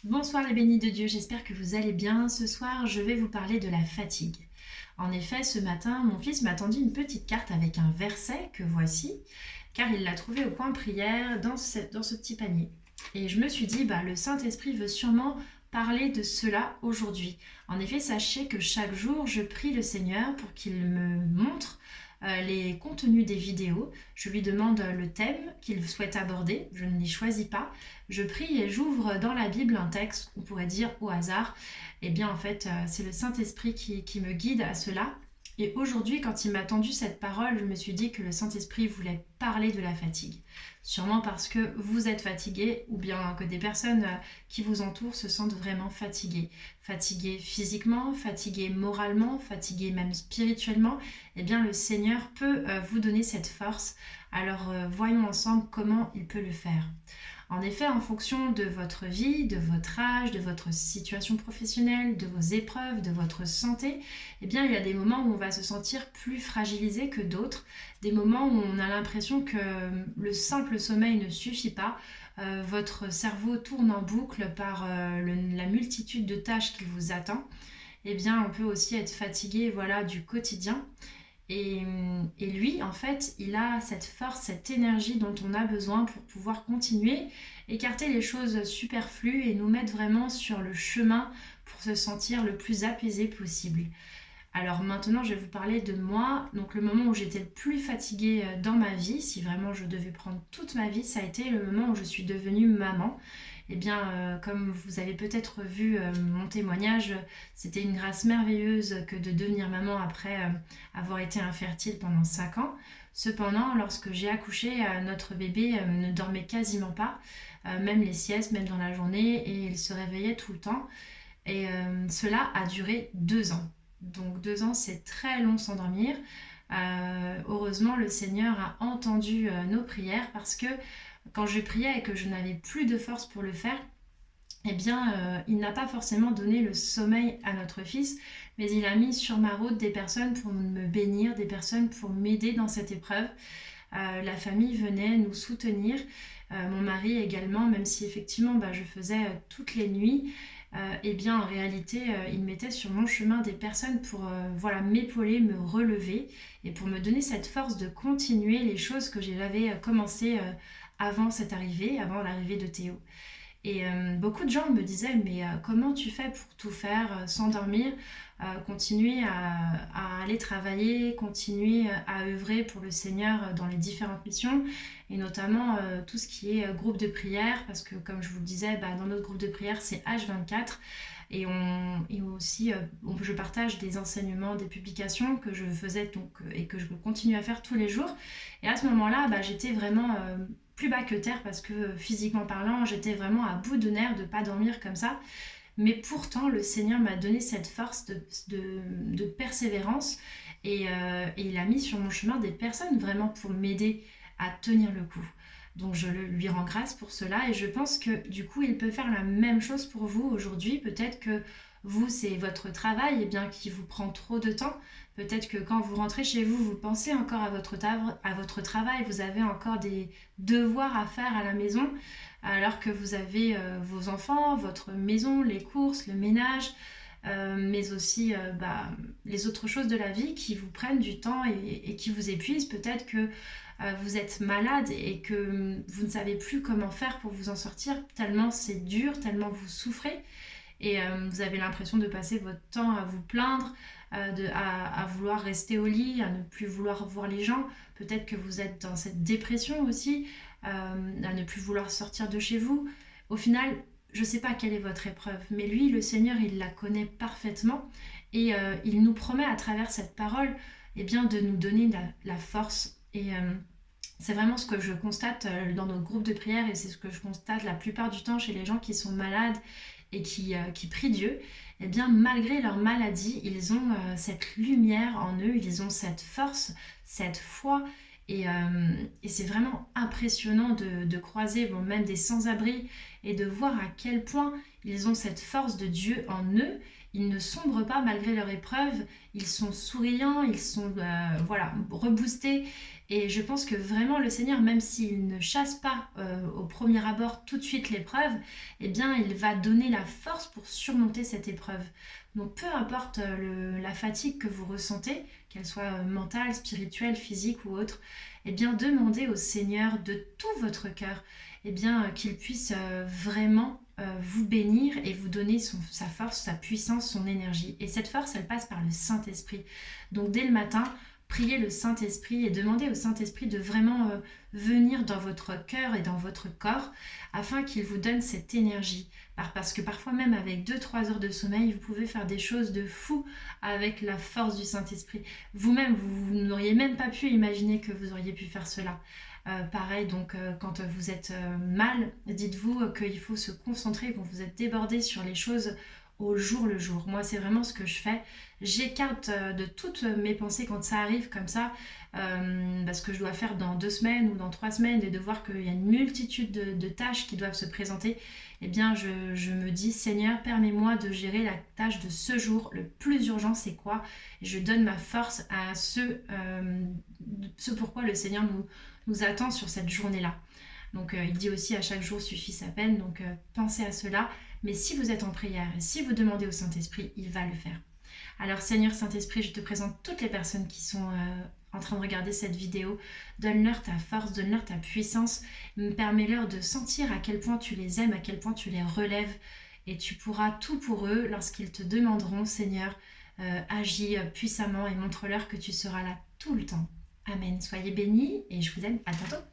Bonsoir les bénis de Dieu, j'espère que vous allez bien. Ce soir, je vais vous parler de la fatigue. En effet, ce matin, mon fils m'a tendu une petite carte avec un verset que voici, car il l'a trouvé au coin prière dans ce petit panier. Et je me suis dit, le Saint-Esprit veut sûrement parler de cela aujourd'hui. En effet, sachez que chaque jour, je prie le Seigneur pour qu'il me montre les contenus des vidéos. Je lui demande le thème qu'il souhaite aborder, je ne l'y choisis pas. Je prie et j'ouvre dans la Bible un texte qu'on pourrait dire au hasard. Eh bien, en fait, c'est le Saint-Esprit qui me guide à cela. Et aujourd'hui, quand il m'a tendu cette parole, je me suis dit que le Saint-Esprit voulait parler de la fatigue. Sûrement parce que vous êtes fatigué ou bien que des personnes qui vous entourent se sentent vraiment fatiguées. Fatiguées physiquement, fatiguées moralement, fatiguées même spirituellement. Eh bien, le Seigneur peut vous donner cette force. Alors, voyons ensemble comment il peut le faire. En effet, en fonction de votre vie, de votre âge, de votre situation professionnelle, de vos épreuves, de votre santé, eh bien, il y a des moments où on va se sentir plus fragilisé que d'autres, des moments où on a l'impression que le simple sommeil ne suffit pas, votre cerveau tourne en boucle par la multitude de tâches qui vous attend. Eh bien, on peut aussi être fatigué, voilà, du quotidien. Et lui, en fait, il a cette force, cette énergie dont on a besoin pour pouvoir continuer, écarter les choses superflues et nous mettre vraiment sur le chemin pour se sentir le plus apaisé possible. Alors maintenant, je vais vous parler de moi. Donc le moment où j'étais le plus fatiguée dans ma vie, si vraiment je devais prendre toute ma vie, ça a été le moment où je suis devenue maman. Eh bien, comme vous avez peut-être vu mon témoignage, c'était une grâce merveilleuse que de devenir maman après avoir été infertile pendant 5 ans. Cependant, lorsque j'ai accouché, notre bébé ne dormait quasiment pas, même les siestes, même dans la journée, et il se réveillait tout le temps. Et cela a duré 2 ans. Donc 2 ans, c'est très long sans dormir. Heureusement, le Seigneur a entendu nos prières parce que quand je priais et que je n'avais plus de force pour le faire, eh bien, il n'a pas forcément donné le sommeil à notre fils, mais il a mis sur ma route des personnes pour me bénir, des personnes pour m'aider dans cette épreuve. La famille venait nous soutenir, mon mari également, même si effectivement je faisais toutes les nuits. Eh bien en réalité il mettait sur mon chemin des personnes pour voilà, m'épauler, me relever et pour me donner cette force de continuer les choses que j'avais commencé avant cette arrivée, avant l'arrivée de Théo. Et beaucoup de gens me disaient, mais comment tu fais pour tout faire sans dormir, continuer à aller travailler, continuer à œuvrer pour le Seigneur dans les différentes missions, et notamment tout ce qui est groupe de prière, parce que comme je vous le disais, dans notre groupe de prière, c'est H24, et aussi je partage des enseignements, des publications que je faisais donc, et que je continue à faire tous les jours. Et à ce moment-là, j'étais vraiment plus bas que terre parce que physiquement parlant, j'étais vraiment à bout de nerfs de ne pas dormir comme ça. Mais pourtant, le Seigneur m'a donné cette force de persévérance et il a mis sur mon chemin des personnes vraiment pour m'aider à tenir le coup. Donc je lui rends grâce pour cela et je pense que du coup il peut faire la même chose pour vous aujourd'hui. Peut-être que vous, c'est votre travail qui vous prend trop de temps. Peut-être que quand vous rentrez chez vous, vous pensez encore à votre travail, vous avez encore des devoirs à faire à la maison, alors que vous avez vos enfants, votre maison, les courses, le ménage, mais aussi les autres choses de la vie qui vous prennent du temps et qui vous épuisent. Peut-être que vous êtes malade et que vous ne savez plus comment faire pour vous en sortir, tellement c'est dur, tellement vous souffrez. Et vous avez l'impression de passer votre temps à vous plaindre, à vouloir rester au lit, à ne plus vouloir voir les gens. Peut-être que vous êtes dans cette dépression aussi, à ne plus vouloir sortir de chez vous. Au final, je ne sais pas quelle est votre épreuve, mais lui, le Seigneur, il la connaît parfaitement et il nous promet à travers cette parole de nous donner la force. Et c'est vraiment ce que je constate dans notre groupe de prière et c'est ce que je constate la plupart du temps chez les gens qui sont malades et qui prient Dieu. Eh bien, malgré leur maladie, ils ont cette lumière en eux, ils ont cette force, cette foi. Et c'est vraiment impressionnant de croiser même des sans-abri et de voir à quel point ils ont cette force de Dieu en eux. Ils ne sombrent pas malgré leur épreuve, ils sont souriants, ils sont voilà, reboostés Et je pense que vraiment le Seigneur, même s'il ne chasse pas au premier abord tout de suite l'épreuve, eh bien il va donner la force pour surmonter cette épreuve. Donc peu importe la fatigue que vous ressentez, qu'elle soit mentale, spirituelle, physique ou autre, eh bien demandez au Seigneur de tout votre cœur eh bien, qu'il puisse vraiment vous bénir et vous donner sa force, sa puissance, son énergie. Et cette force, elle passe par le Saint-Esprit. Donc dès le matin, priez le Saint-Esprit et demandez au Saint-Esprit de vraiment venir dans votre cœur et dans votre corps afin qu'il vous donne cette énergie. Parce que parfois même avec 2-3 heures de sommeil, vous pouvez faire des choses de fou avec la force du Saint-Esprit. Vous-même, vous n'auriez même pas pu imaginer que vous auriez pu faire cela. Pareil, donc quand vous êtes mal, dites-vous qu'il faut se concentrer quand vous êtes débordé sur les choses au jour le jour. Moi, c'est vraiment ce que je fais. J'écarte de toutes mes pensées quand ça arrive comme ça, parce que je dois faire dans 2 semaines ou dans 3 semaines et de voir qu'il y a une multitude de tâches qui doivent se présenter. Eh bien, je me dis, Seigneur, permets-moi de gérer la tâche de ce jour. Le plus urgent, c'est quoi? Je donne ma force à ce pourquoi le Seigneur nous attend sur cette journée-là. Donc il dit aussi à chaque jour suffit sa peine, donc pensez à cela. Mais si vous êtes en prière et si vous demandez au Saint-Esprit, il va le faire. Alors Seigneur Saint-Esprit, je te présente toutes les personnes qui sont en train de regarder cette vidéo. Donne-leur ta force, donne-leur ta puissance. Permets-leur de sentir à quel point tu les aimes, à quel point tu les relèves. Et tu pourras tout pour eux lorsqu'ils te demanderont, Seigneur, agis puissamment et montre-leur que tu seras là tout le temps. Amen. Soyez bénis et je vous aime. À bientôt.